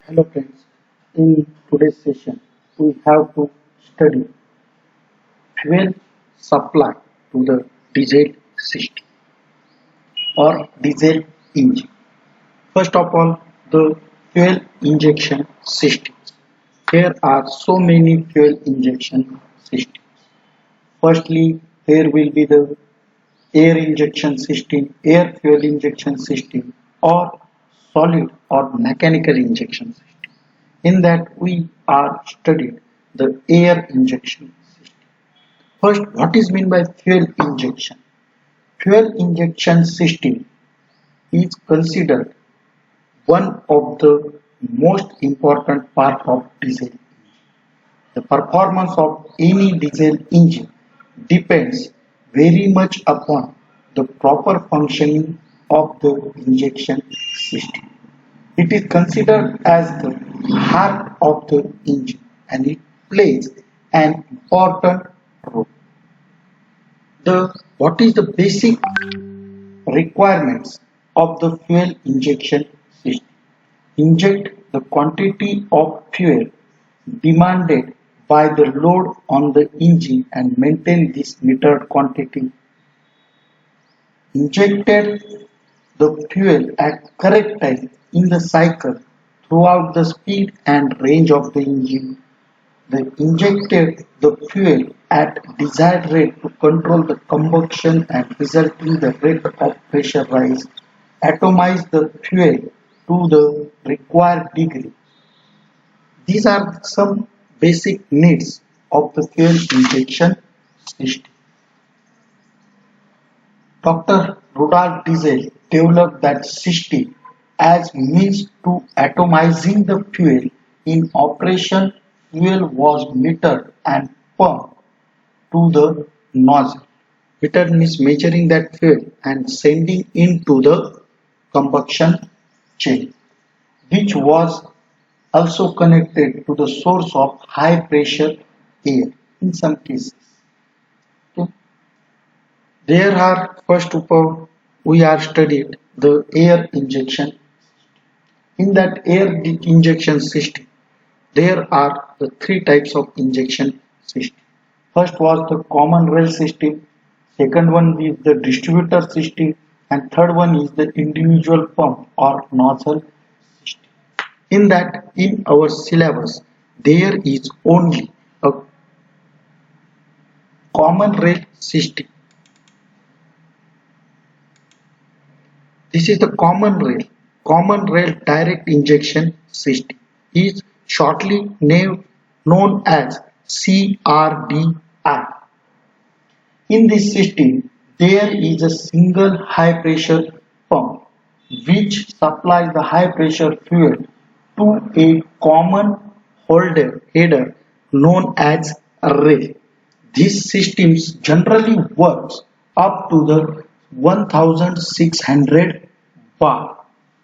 Hello friends, in today's session we have to study fuel supply to the diesel system or diesel engine. First of all, the fuel injection systems. There are so many fuel injection systems. Firstly, there will be the air injection system, air fuel injection system, or solid or mechanical injection system. In that we are studied the air injection system. First, what is meant by fuel injection? Fuel injection system is considered one of the most important part of diesel. The performance of any diesel engine depends very much upon the proper functioning of the injection system. It is considered as the heart of the engine and it plays an important role. What is the basic requirements of the fuel injection system? Inject the quantity of fuel demanded by the load on the engine and maintain this metered quantity. Injected the fuel at correct time in the cycle throughout the speed and range of the engine. They injected the fuel at desired rate to control the combustion and result in the rate of pressure rise. Atomize the fuel to the required degree. These are some basic needs of the fuel injection system. Dr. Rudolf Diesel developed that system as means to atomizing the fuel. In operation, fuel was metered and pumped to the nozzle. Metered means measuring that fuel and sending into the combustion chamber, which was also connected to the source of high pressure air in some cases. Okay. There are first of all we are studied the air injection. In that air injection system, there are the three types of injection system. First was the common rail system, second one is the distributor system, and third one is the individual pump or nozzle system. In that, in our syllabus, there is only a common rail system. This is the common rail direct injection system is shortly known as CRDI. In this system, there is a single high pressure pump which supplies the high pressure fuel to a common header known as a rail. This system generally works up to the 1600 bar.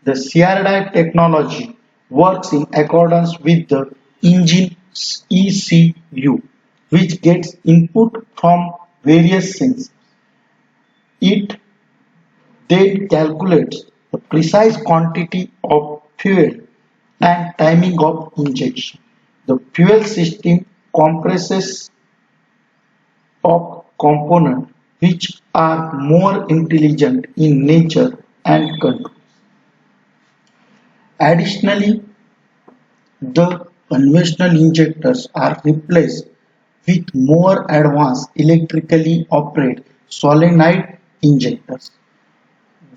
The CRDI technology works in accordance with the engine ECU, which gets input from various sensors. It then calculates the precise quantity of fuel and timing of injection. The fuel system comprises of components which are more intelligent in nature and control. Additionally, the conventional injectors are replaced with more advanced electrically operated solenoid injectors.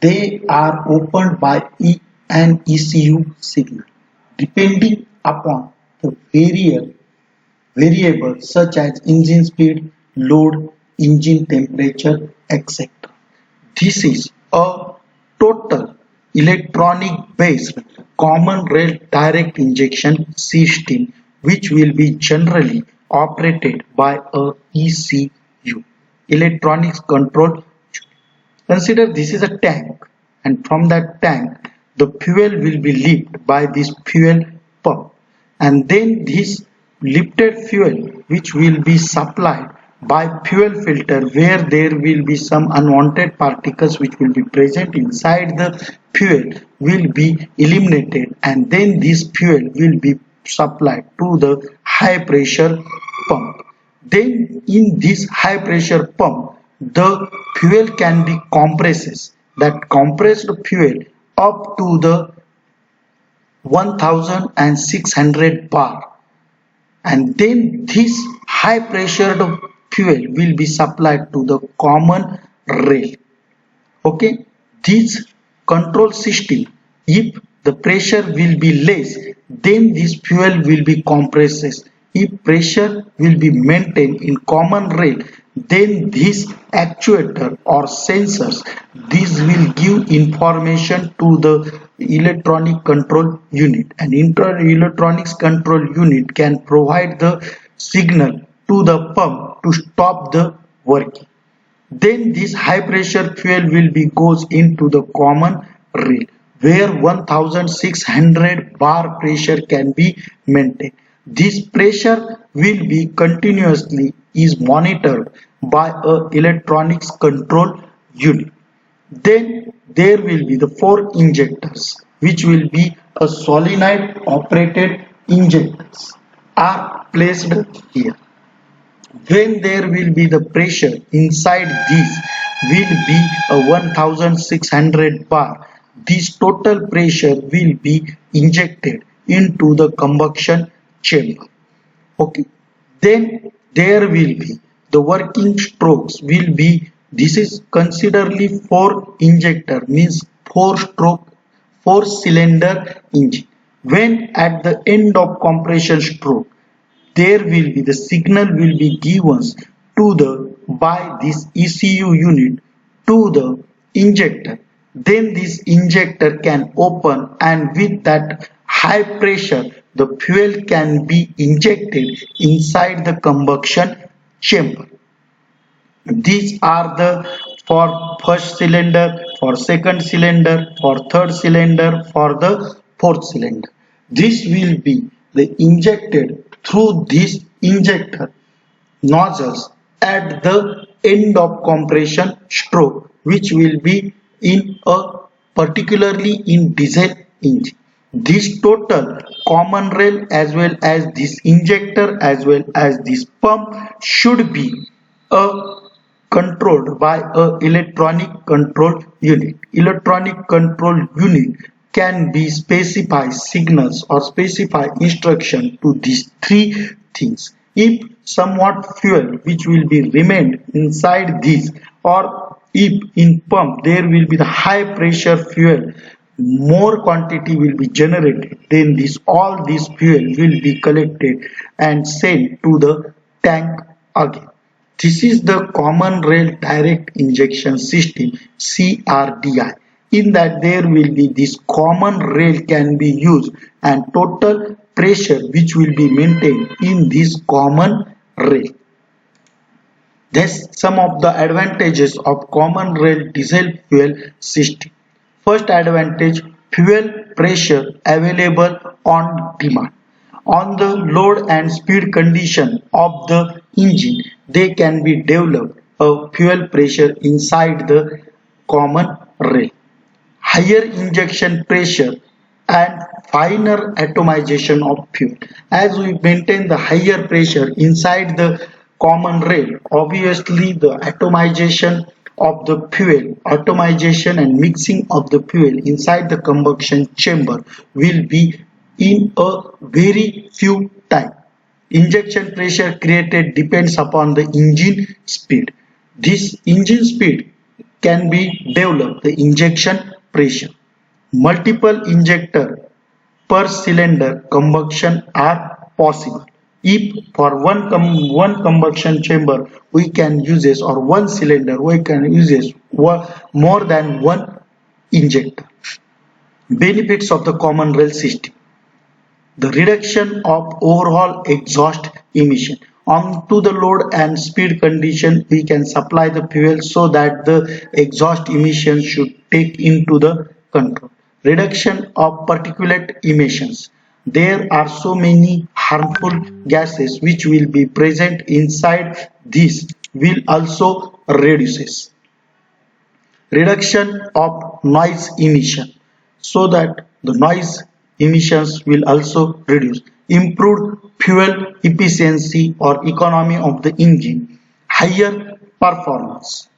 They are opened by an ECU signal depending upon the variables such as engine speed, load, engine temperature, etc. This is a total electronic based common rail direct injection system which will be generally operated by a ECU, electronics control unit. Consider this is a tank and from that tank the fuel will be lifted by this fuel pump and then this lifted fuel which will be supplied by fuel filter, where there will be some unwanted particles which will be present inside the fuel will be eliminated, and then this fuel will be supplied to the high pressure pump. Then in this high pressure pump, the fuel can be compressed. That compressed fuel up to the 1600 bar, and then this high pressured fuel will be supplied to the common rail. Okay, this control system, if the pressure will be less, then this fuel will be compressed. If pressure will be maintained in common rail, then this actuator or sensors, this will give information to the electronic control unit, and electronics control unit can provide the signal to the pump to stop the working. Then this high pressure fuel will be goes into the common rail, where 1600 bar pressure can be maintained. This pressure will be continuously is monitored by a electronics control unit. Then there will be the four injectors, which will be a solenoid operated injectors are placed here. When there will be the pressure inside this will be a 1600 bar, this total pressure will be injected into the combustion chamber. Okay, then there will be the working strokes will be, this is considerably 4 injector, means 4 stroke 4 cylinder engine. When at the end of compression stroke, there will be the signal will be given to the by this ECU unit to the injector. Then this injector can open, and with that high pressure the fuel can be injected inside the combustion chamber. These are the for first cylinder, for second cylinder, for third cylinder, for the fourth cylinder. This will be the injected through this injector nozzles at the end of compression stroke, which will be in a particularly in diesel engine. This total common rail as well as this injector as well as this pump should be controlled by a electronic control unit. Electronic control unit can be specify signals or specify instruction to these three things. If somewhat fuel which will be remained inside this, or if in pump there will be the high pressure fuel, more quantity will be generated, then this all this fuel will be collected and sent to the tank again. This is the common rail direct injection system, CRDI. In that there will be this common rail can be used, and total pressure which will be maintained in this common rail. Thus some of the advantages of common rail diesel fuel system. First advantage, fuel pressure available on demand. On the load and speed condition of the engine, they can be developed a fuel pressure inside the common rail. Higher injection pressure and finer atomization of fuel. As we maintain the higher pressure inside the common rail, obviously the atomization of the fuel, atomization and mixing of the fuel inside the combustion chamber will be in a very few time. Injection pressure created depends upon the engine speed. This engine speed can be developed the injection pressure. Multiple injector per cylinder combustion are possible. If for one combustion chamber we can use or one cylinder we can use more than one injector. Benefits of the common rail system. The reduction of overall exhaust emission. Onto the load and speed condition we can supply the fuel so that the exhaust emissions should take into the control. Reduction of particulate emissions. there are so many harmful gases which will be present inside this will also reduces. Reduction of noise emission, so that the noise emissions will also reduce. Improved fuel efficiency or economy of the engine, higher performance.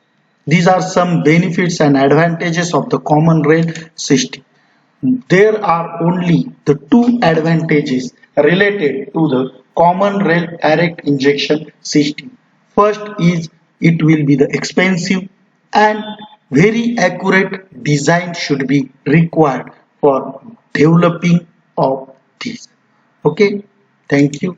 These are some benefits and advantages of the common rail system. There are only the two advantages related to the common rail direct injection system. First is it will be the expensive and very accurate design should be required for developing of this. Okay, thank you.